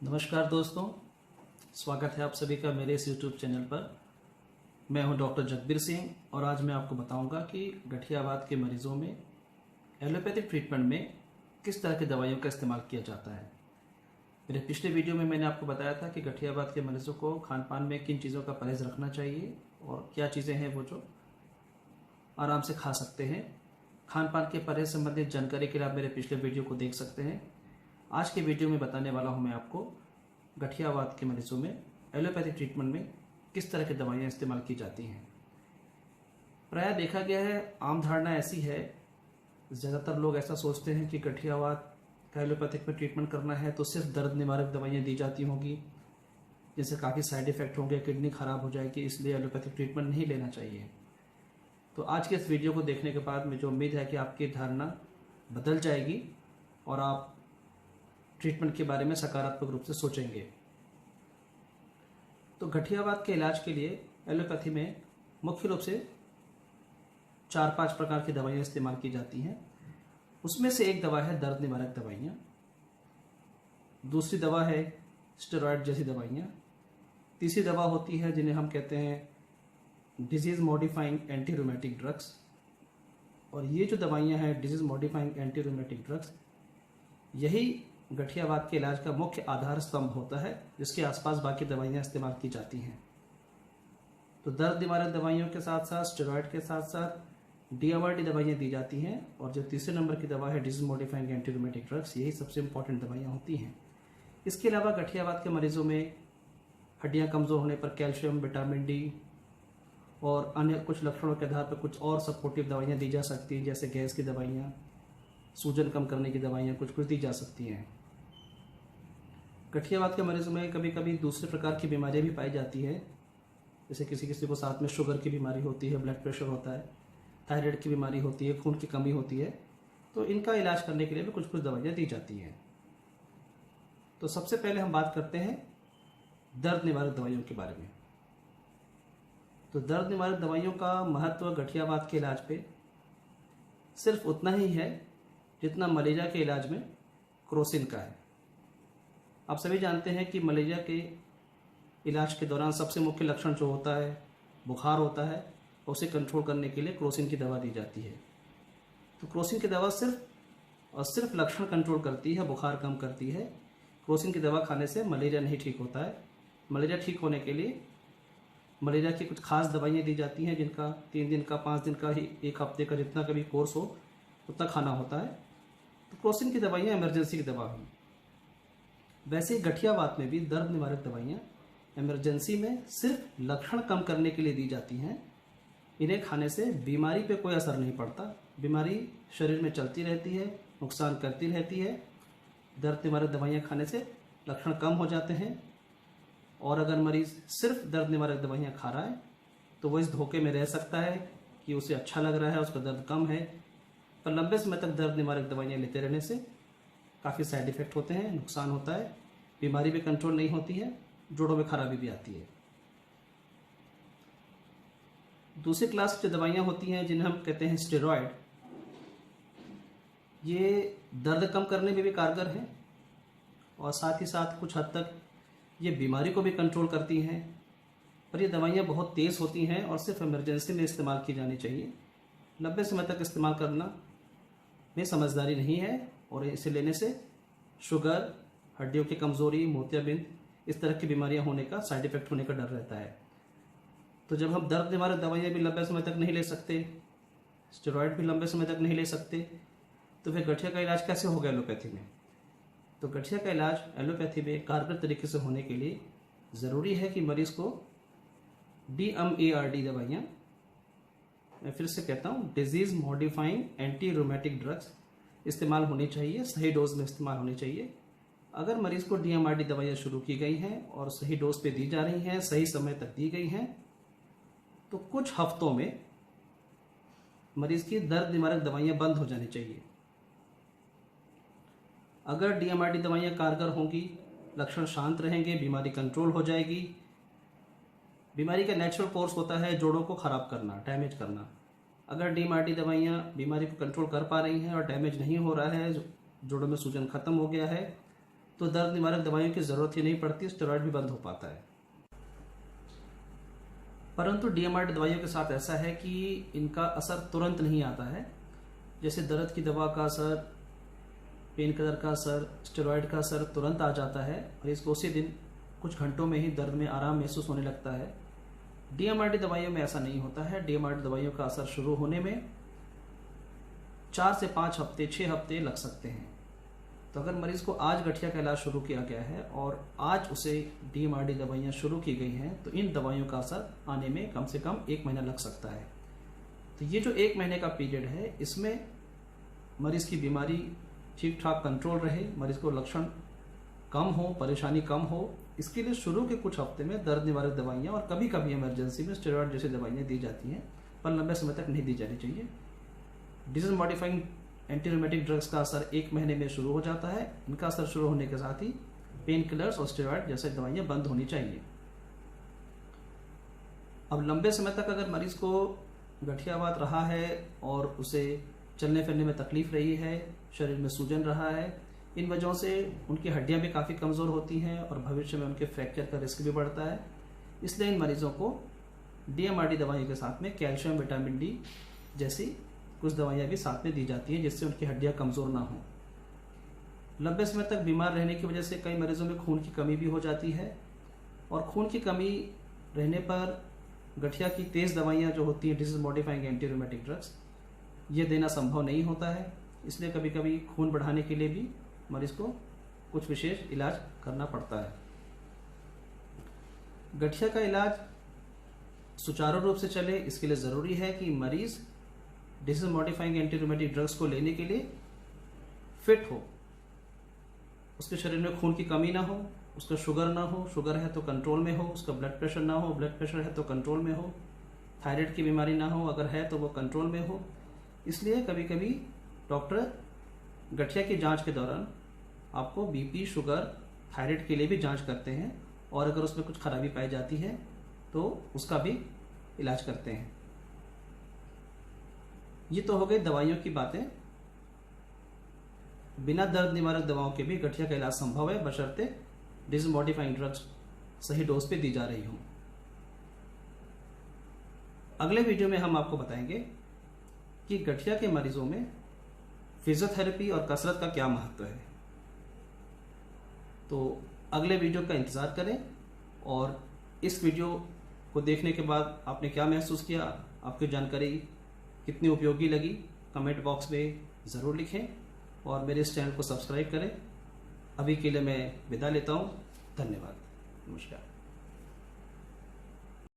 नमस्कार दोस्तों, स्वागत है आप सभी का मेरे इस YouTube चैनल पर। मैं हूं डॉक्टर जगबीर सिंह और आज मैं आपको बताऊंगा कि गठियावात के मरीजों में एलोपैथिक ट्रीटमेंट में किस तरह की दवाइयों का इस्तेमाल किया जाता है। मेरे पिछले वीडियो में मैंने आपको बताया था कि गठियावात के मरीजों को खान पान में किन चीज़ों का परहेज़ रखना चाहिए और क्या चीज़ें हैं वो जो आराम से खा सकते हैं। खान पान के परहेज संबंधित जानकारी के लिए आप मेरे पिछले वीडियो को देख सकते हैं। आज के वीडियो में बताने वाला हूं मैं आपको गठियावात के मरीजों में एलोपैथिक ट्रीटमेंट में किस तरह की दवाइयाँ इस्तेमाल की जाती हैं। प्रायः देखा गया है, आम धारणा ऐसी है, ज़्यादातर लोग ऐसा सोचते हैं कि गठियावात का एलोपैथिक में ट्रीटमेंट करना है तो सिर्फ दर्द निवारक दवाइयाँ दी जाती होंगी, जिनसे काफ़ी साइड इफ़ेक्ट होंगे, किडनी खराब हो जाएगी, इसलिए एलोपैथिक ट्रीटमेंट नहीं लेना चाहिए। तो आज के इस वीडियो को देखने के बाद मुझे उम्मीद है कि आपकी धारणा बदल जाएगी और आप ट्रीटमेंट के बारे में सकारात्मक रूप से सोचेंगे। तो गठियावात के इलाज के लिए एलोपैथी में मुख्य रूप से 4-5 प्रकार की दवाइयाँ इस्तेमाल की जाती हैं। उसमें से एक दवा है दर्द निवारक दवाइयाँ, दूसरी दवा है स्टेरॉयड जैसी दवाइयाँ, तीसरी दवा होती है जिन्हें हम कहते हैं disease modifying anti rheumatic drugs. और ये जो दवाइयाँ हैं disease modifying anti rheumatic drugs, यही गठियावात के इलाज का मुख्य आधार स्तंभ होता है, जिसके आसपास बाकी दवाइयाँ इस्तेमाल की जाती हैं। तो दर्द निवारक दवाइयों के साथ साथ स्टेरॉयड के साथ साथ DMRT दवाइयाँ दी जाती हैं। और जो तीसरे नंबर की दवा है disease modifying anti rheumatic drugs, यही सबसे इंपॉर्टेंट दवाइयाँ होती हैं। इसके अलावा गठियावात के मरीजों में हड्डियाँ कमज़ोर होने पर कैल्शियम, विटामिन D और अन्य कुछ लक्षणों के आधार पर कुछ और सपोर्टिव दवाइयाँ दी जा सकती हैं, जैसे गैस की दवाइयाँ, सूजन कम करने की दवाइयाँ कुछ दी जा सकती हैं। गठियावात के मरीजों में कभी कभी दूसरे प्रकार की बीमारियां भी पाई जाती है, जैसे किसी को साथ में शुगर की बीमारी होती है, ब्लड प्रेशर होता है, थायराइड की बीमारी होती है, खून की कमी होती है। तो इनका इलाज करने के लिए भी कुछ दवाइयाँ दी जाती हैं। तो सबसे पहले हम बात करते हैं दर्द निवारक दवाइयों के बारे में। तो दर्द निवारक दवाइयों का महत्व गठियावात के इलाज पे सिर्फ उतना ही है जितना मलेरिया के इलाज में क्रोसिन का है। आप सभी जानते हैं कि मलेरिया के इलाज के दौरान सबसे मुख्य लक्षण जो होता है बुखार होता है, और उसे कंट्रोल करने के लिए क्रोसिन की दवा दी जाती है। तो क्रोसिन की दवा सिर्फ और सिर्फ लक्षण कंट्रोल करती है, बुखार कम करती है। क्रोसिन की दवा खाने से मलेरिया नहीं ठीक होता है। मलेरिया ठीक होने के लिए मलेरिया की कुछ खास दवाइयाँ दी जाती हैं, जिनका 3 दिन का, 5 दिन का ही, 1 हफ्ते का, जितना कभी कोर्स हो उतना खाना होता है। तो क्रोसिन की दवाइयाँ इमरजेंसी की दवा हैं। वैसे ही गठियावात में भी दर्द निवारक दवाइयाँ इमरजेंसी में सिर्फ लक्षण कम करने के लिए दी जाती हैं। इन्हें खाने से बीमारी पे कोई असर नहीं पड़ता, बीमारी शरीर में चलती रहती है, नुकसान करती रहती है। दर्द निवारक दवाइयाँ खाने से लक्षण कम हो जाते हैं। और अगर मरीज़ सिर्फ दर्द निवारक दवाइयाँ खा रहा है तो वो इस धोखे में रह सकता है कि उसे अच्छा लग रहा है, उसका दर्द कम है, पर लंबे समय तक दर्द निवारक दवाइयाँ लेते रहने से काफ़ी साइड इफ़ेक्ट होते हैं, नुकसान होता है, बीमारी भी कंट्रोल नहीं होती है, जोड़ों में खराबी भी आती है। दूसरी क्लास की जो दवाइयाँ होती हैं जिन्हें हम कहते हैं स्टेरॉयड, ये दर्द कम करने में भी कारगर हैं और साथ ही साथ कुछ हद तक ये बीमारी को भी कंट्रोल करती हैं। पर ये दवाइयाँ बहुत तेज़ होती हैं और सिर्फ इमरजेंसी में इस्तेमाल की जानी चाहिए। लंबे समय तक इस्तेमाल करना में समझदारी नहीं है और इसे लेने से शुगर, हड्डियों की कमज़ोरी, मोतियाबिंद, इस तरह की बीमारियां होने का, साइड इफ़ेक्ट होने का डर रहता है। तो जब हम दर्द निवारक दवाइयाँ भी लंबे समय तक नहीं ले सकते, स्टेरॉयड भी लंबे समय तक नहीं ले सकते, तो फिर गठिया का इलाज कैसे होगा एलोपैथी में? तो गठिया का इलाज एलोपैथी में कारगर तरीके से होने के लिए ज़रूरी है कि मरीज़ को DMARD दवाइयाँ, मैं फिर से कहता हूँ, disease modifying anti rheumatic drugs इस्तेमाल होनी चाहिए, सही डोज में इस्तेमाल होनी चाहिए। अगर मरीज़ को DMRD दवाइयाँ शुरू की गई हैं और सही डोज पे दी जा रही हैं, सही समय तक दी गई हैं, तो कुछ हफ्तों में मरीज़ की दर्द निवारक दवाइयाँ बंद हो जानी चाहिए। अगर DMRD दवाइयाँ कारगर होंगी, लक्षण शांत रहेंगे, बीमारी कंट्रोल हो जाएगी। बीमारी का नेचुरल कोर्स होता है जोड़ों को ख़राब करना, डैमेज करना। अगर DMRD दवाइयाँ बीमारी को कंट्रोल कर पा रही हैं और डैमेज नहीं हो रहा है, जोड़ों में सूजन खत्म हो गया है, तो दर्द निवारक दवाइयों की ज़रूरत ही नहीं पड़ती, स्टेरॉयड भी बंद हो पाता है। परंतु DMRD दवाइयों के साथ ऐसा है कि इनका असर तुरंत नहीं आता है। जैसे दर्द की दवा का असर, पेन किलर का असर, स्टेरॉयड का असर तुरंत आ जाता है और इसको उसी दिन कुछ घंटों में ही दर्द में आराम महसूस होने लगता है। DMRD दवाइयों में ऐसा नहीं होता है। DMRD दवाइयों का असर शुरू होने में 4 से 5 हफ्ते, 6 हफ्ते लग सकते हैं। तो अगर मरीज को आज गठिया का इलाज शुरू किया गया है और आज उसे DMRD दवाइयाँ शुरू की गई हैं, तो इन दवाइयों का असर आने में कम से कम 1 महीना लग सकता है। तो ये जो 1 महीने का पीरियड है, इसमें मरीज की बीमारी ठीक ठाक कंट्रोल रहे, मरीज को लक्षण कम हो, परेशानी कम हो, इसके लिए शुरू के कुछ हफ्ते में दर्द निवारक दवाइयाँ और कभी कभी इमरजेंसी में स्टेरॉयड जैसी दवाइयाँ दी जाती हैं, पर लंबे समय तक नहीं दी जानी चाहिए। Disease modifying anti rheumatic drugs का असर 1 महीने में शुरू हो जाता है। इनका असर शुरू होने के साथ ही पेन किलर्स और स्टेरॉयड जैसे दवाइयाँ बंद होनी चाहिए। अब लंबे समय तक अगर मरीज को गठियावात रहा है और उसे चलने फिरने में तकलीफ रही है, शरीर में सूजन रहा है, इन वजहों से उनकी हड्डियां भी काफ़ी कमज़ोर होती हैं और भविष्य में उनके फ्रैक्चर का रिस्क भी बढ़ता है। इसलिए इन मरीजों को DMRD दवाइयों के साथ में कैल्शियम, विटामिन D जैसी कुछ दवाइयाँ भी साथ में दी जाती हैं, जिससे उनकी हड्डियाँ कमज़ोर ना हों। लंबे समय तक बीमार रहने की वजह से कई मरीजों में खून की कमी भी हो जाती है और खून की कमी रहने पर गठिया की तेज़ दवाइयाँ जो होती हैं, disease modifying anti rheumatic drugs, ये देना संभव नहीं होता है। इसलिए कभी कभी खून बढ़ाने के लिए भी मरीज को कुछ विशेष इलाज करना पड़ता है। गठिया का इलाज सुचारू रूप से चले, इसके लिए ज़रूरी है कि मरीज disease modifying anti rheumatic drugs को लेने के लिए फिट हो, उसके शरीर में खून की कमी ना हो, उसका शुगर ना हो, शुगर है तो कंट्रोल में हो, उसका ब्लड प्रेशर ना हो, ब्लड प्रेशर है तो कंट्रोल में हो, थायराइड की बीमारी ना हो, अगर है तो वो कंट्रोल में हो। इसलिए कभी कभी डॉक्टर गठिया की जांच के दौरान आपको BP, शुगर, थायराइड के लिए भी जांच करते हैं और अगर उसमें कुछ खराबी पाई जाती है तो उसका भी इलाज करते हैं। ये तो हो गई दवाइयों की बातें। बिना दर्द निवारक दवाओं के भी गठिया का इलाज संभव है, बशर्ते डिजीज मॉडिफाइंग ड्रग्स सही डोज पे दी जा रही हों। अगले वीडियो में हम आपको बताएंगे कि गठिया के मरीजों में फिजियोथेरेपी और कसरत का क्या महत्व है। तो अगले वीडियो का इंतज़ार करें और इस वीडियो को देखने के बाद आपने क्या महसूस किया, आपकी जानकारी कितनी उपयोगी लगी, कमेंट बॉक्स में ज़रूर लिखें और मेरे इस चैनल को सब्सक्राइब करें। अभी के लिए मैं विदा लेता हूँ। धन्यवाद। नमस्कार।